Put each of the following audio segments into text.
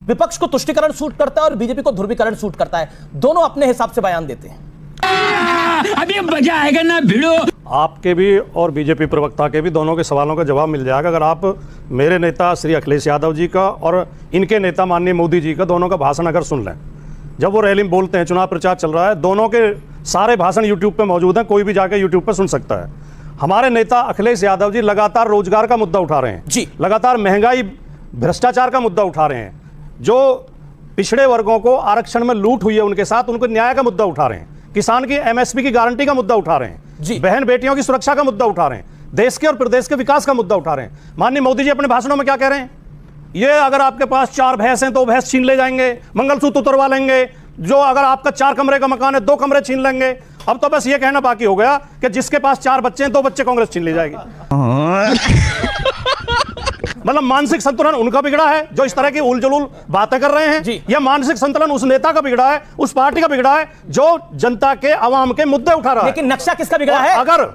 विपक्ष को तुष्टीकरण सूट करता है और बीजेपी को ध्रुवीकरण सूट करता है। दोनों अपने हिसाब से बयान देते हैं। अभी मजा आएगा ना भिड़ो। आपके भी और बीजेपी प्रवक्ता के भी दोनों के सवालों का जवाब मिल जाएगा अगर आप मेरे नेता श्री अखिलेश यादव जी का और इनके नेता माननीय मोदी जी का दोनों का भाषण अगर सुन लें। जब वो रैली में बोलते हैं, चुनाव प्रचार चल रहा है, दोनों के सारे भाषण यूट्यूब पे मौजूद हैं, कोई भी जाकर यूट्यूब पे सुन सकता है। हमारे नेता अखिलेश यादव जी लगातार रोजगार का मुद्दा उठा रहे हैं जी, लगातार महंगाई भ्रष्टाचार का मुद्दा उठा रहे हैं, जो पिछड़े वर्गों को आरक्षण में लूट हुई है उनके साथ उनको न्याय का मुद्दा उठा रहे हैं, किसान की एमएसपी की गारंटी का मुद्दा उठा रहे हैं, बहन बेटियों की सुरक्षा का मुद्दा उठा रहे हैं, देश के और प्रदेश के विकास का मुद्दा उठा रहे हैं। माननीय मोदी जी अपने भाषणों में क्या कह रहे हैं? ये अगर आपके पास 4 भैंस हैं तो भैंस छीन ले जाएंगे, मंगलसूत्र उतरवा लेंगे, जो अगर आपका 4 कमरे का मकान है 2 कमरे छीन लेंगे। अब तो बस ये कहना बाकी हो गया कि जिसके पास 4 बच्चे हैं 2 बच्चे कांग्रेस छीन ले जाएगी। मतलब मानसिक संतुलन उनका बिगड़ा है जो इस तरह की उलझुल बातें कर रहे हैं, या मानसिक संतुलन उस नेता का बिगड़ा है, उस पार्टी का बिगड़ा है जो जनता के आवाम के मुद्दे उठा रहा है। लेकिन नक्शा किसका बिगड़ा है? अगर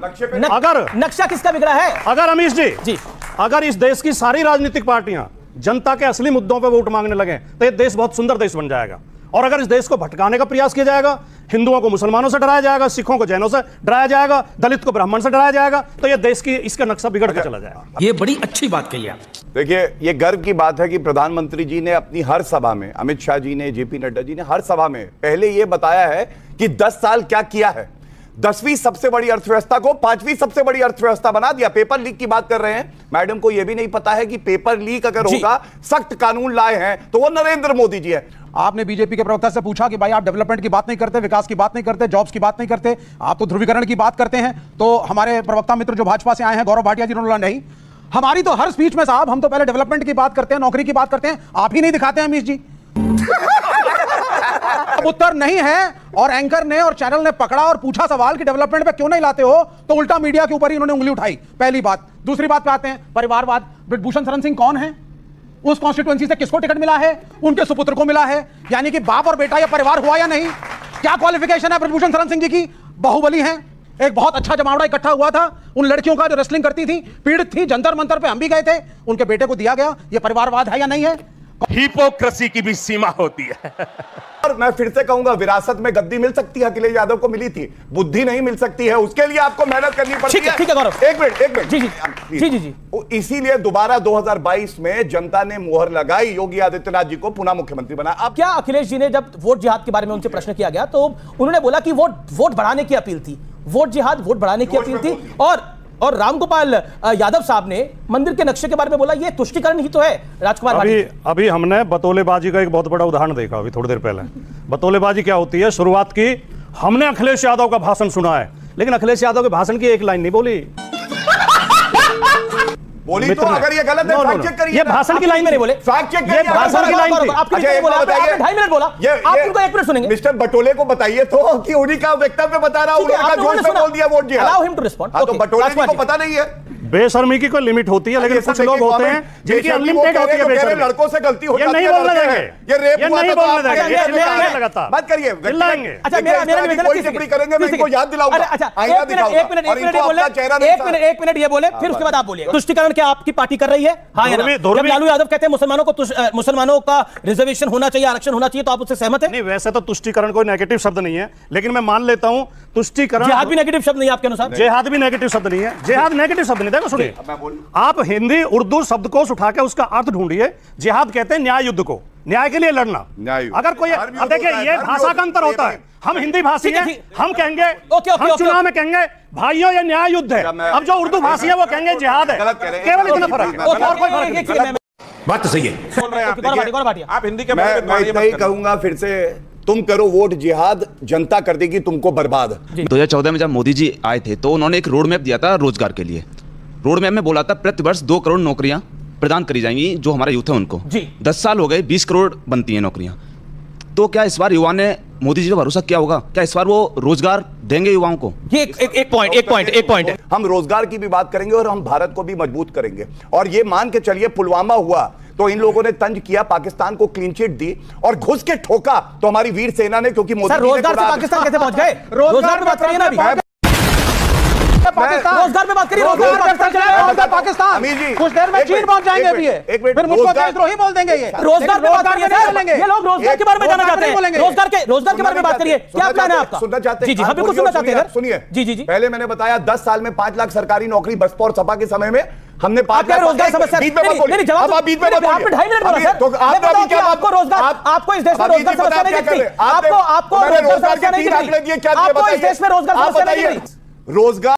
नक्शा किसका बिगड़ा है? अगर अमीश जी अगर इस देश की सारी राजनीतिक पार्टियां जनता के असली मुद्दों पर वोट मांगने लगे तो ये देश बहुत सुंदर देश बन जाएगा। और अगर इस देश को भटकाने का प्रयास किया जाएगा, हिंदुओं को मुसलमानों से डराया जाएगा, सिखों को जैनों से डराया जाएगा, दलित को ब्राह्मण से डराया जाएगा, तो ये देश की इसका नक्शा बिगड़ के चला जाएगा। ये बड़ी अच्छी बात कही आप। देखिए, ये गर्व की बात है कि प्रधानमंत्री जी ने अपनी हर सभा में, अमित शाह जी ने, जेपी नड्डा जी ने हर सभा में पहले ये बताया है कि 10 साल क्या किया है। 10वीं सबसे बड़ी अर्थव्यवस्था को 5वीं सबसे बड़ी अर्थव्यवस्था बना दिया। पेपर लीक की बात कर रहे हैं, मैडम को यह भी नहीं पता है कि पेपर लीक अगर होगा, सख्त कानून लाए हैं तो वो नरेंद्र मोदी जी है। आपने बीजेपी के प्रवक्ता से पूछा कि भाई आप डेवलपमेंट की बात नहीं करते, विकास की बात नहीं करते, जॉब्स की बात नहीं करते, आप तो ध्रुवीकरण की बात करते हैं। तो हमारे प्रवक्ता मित्र जो भाजपा से आए हैं, गौरव भाटिया जी, उन्होंने बोला नहीं, हमारी तो हर स्पीच में साहब हम तो पहले डेवलपमेंट की बात करते हैं, नौकरी की बात करते हैं, आप ही नहीं दिखाते हैं अमीश जी। उत्तर नहीं है और एंकर ने और चैनल ने पकड़ा और पूछा सवाल कि डेवलपमेंट पे क्यों नहीं लाते हो, तो उल्टा मीडिया के ऊपर ही इन्होंने उंगली उठाई। पहली बात। दूसरी बात पे आते हैं परिवारवाद। ब्रिजभूषण शरण सिंह कौन है? उस कॉन्स्टिट्यूएंसी से किसको टिकट मिला है? उनके सुपुत्र को मिला है, यानी कि बाप और बेटा या परिवार हुआ या नहीं? क्या क्वालिफिकेशन है ब्रिजभूषण शरण सिंह जी की? बाहुबली हैं, एक बहुत अच्छा जमावड़ा इकट्ठा हुआ था उन लड़कियों का जो रेसलिंग करती थी, पीड़ित थी, जंतर मंतर पे हम भी गए थे, उनके बेटे को दिया गया। ये परिवारवाद है या नहीं है? हिपोक्रेसी की भी सीमा होती है। और मैं फिर से कहूंगा, विरासत में गद्दी मिल सकती है, अखिलेश यादव को मिली थी, बुद्धि नहीं मिल सकती है, उसके लिए आपको मेहनत करनी पड़ती है। ठीक है गौरव, एक मिनट जी। इसीलिए दोबारा 2022 में जनता ने मुहर लगाई, योगी आदित्यनाथ जी को पुनः मुख्यमंत्री बनाया। अब क्या अखिलेश जी ने जब वोट जिहाद के बारे में उनसे प्रश्न किया गया तो उन्होंने बोला कि वोट बढ़ाने की अपील थी, वोट जिहाद वोट बढ़ाने की अपील थी। और रामगोपाल यादव साहब ने मंदिर के नक्शे के बारे में बोला ये तुष्टीकरण ही तो है। राजकुमार अभी हमने बतौलेबाजी का एक बहुत बड़ा उदाहरण देखा अभी थोड़ी देर पहले। बतौलेबाजी क्या होती है? शुरुआत की हमने अखिलेश यादव का भाषण सुना है, लेकिन अखिलेश यादव के भाषण की एक लाइन नहीं बोली तो अगर ये गलत है फैक्ट चेक करिए। ये भाषण की लाइन में नहीं बोले, फैक्ट चेक ये भाषण की लाइन थी। आपने 2.5 मिनट बोला, आप उनको 1 मिनट सुनेंगे। मिस्टर बटोले को बताइए तो कि उन्हीं का वक्तव्य बता रहा हूं, उन्होंने जोर से बोल दिया वोट जिहाद। Allow him to respond. तो बटोले जी को पता नहीं है। बेशर्मी की कोई लिमिट होती है, लेकिन कुछ लोग होते हैं जिनकी अनलिमिटेड होती है बेशर्मी। लड़कों से गलती हो जाती है, ये नहीं बोलने देंगे, ये रेप हुआ नहीं बोलने देंगे, बात करिए, अच्छा मेरा कोई टिप्पणी करेंगे, मैं इनको याद दिलाऊंगा। अच्छा एक मिनट ये बोले, फिर उसके बाद आप बोलिए। तुष्टीकरण क्या आपकी पार्टी कर रही है? हाँ या ना? जब लालू यादव कहते हैं मुसलमानों का रिजर्वेशन होना चाहिए, आरक्षण होना चाहिए, तो आप उससे सहमत हैं? नहीं, वैसे तो तुष्टीकरण कोई नेगेटिव शब्द नहीं है, लेकिन मैं मान लेता हूं तुष्टीकरण। जिहाद भी नेगेटिव शब्द नहीं है आपके अनुसार? जिहाद भी नेगेटिव शब्द नहीं है, जिहाद नेगेटिव शब्द नहीं। देखो सुनिए, आप हिंदी उर्दू शब्दकोश उठा के उसका अर्थ ढूंढिए। जिहाद कहते हैं न्याय युद्ध को, न्याय के लिए लड़ना। अगर कोई देखिए, ये भाषा का अंतर होता है। हम हिंदी भाषी हैं, हम कहेंगे, हम चुनाव में कहेंगे भाइयों ये न्याय युद्ध है। अब जो उर्दू भाषी है वो कहेंगे जिहाद है। केवल इतना फर्क है, और कोई फर्क नहीं। बात तो सही है। आप हिंदी के बारे में मैं यही कहूंगा फिर से, तुम करो वोट जिहाद, जनता कर देगी तुमको बर्बाद। 2014 में जब मोदी जी आए थे तो उन्होंने एक रोड मैप दिया था रोजगार के लिए। रोड मैप में बोला था प्रति वर्ष 2 करोड़ नौकरियां प्रदान करी जाएंगी जो हमारा यूथ है उनको। 10 साल हो गए, 20 करोड़ बनती हैं नौकरियां। तो क्या इस बार युवा ने मोदी जी का भरोसा क्या होगा? क्या इस बार वो रोजगार देंगे युवाओं को? ये एक पॉइंट है। हम रोजगार की भी बात करेंगे और हम भारत को भी मजबूत करेंगे। और ये मान के चलिए पुलवामा हुआ तो इन लोगों ने तंज किया, पाकिस्तान को क्लीन चिट दी और घुस के ठोका तो हमारी वीर सेना ने, क्योंकि मोदी रोजगार से पाकिस्तान कैसे पहुंच गए? रोजगार की बात करिए ना। पाकिस्तान, रोजगार पे बात करिए, रोजगार पाकिस्तान, कुछ देर में चीन पहुंच जाएंगे भी, फिर मुझको देशद्रोही बोल देंगे। ये रोजगार पे बात करिए, ये लोग रोजगार के बारे में जानना चाहते हैं, रोजगार के बारे में बात करिए, क्या प्लान है आपका? सुनना चाहते हैं? जी हम बिल्कुल सुनना चाहते हैं। सुनिए, जी पहले मैंने बताया 10 साल में 5 लाख सरकारी नौकरी बसपा और सपा के समय में हमने 5 लाख रोजगार समस्या। अब आप बीच में मत आपने 2.5 मिनट बोला सर, तो आपने क्या आपको रोजगार, आपको इस देश में रोजगार समस्या नहीं दिखती, आपको रोजगार समस्या नहीं दिखती, आपको इस देश में रोजगार समस्या नहीं दिखती, रोजगार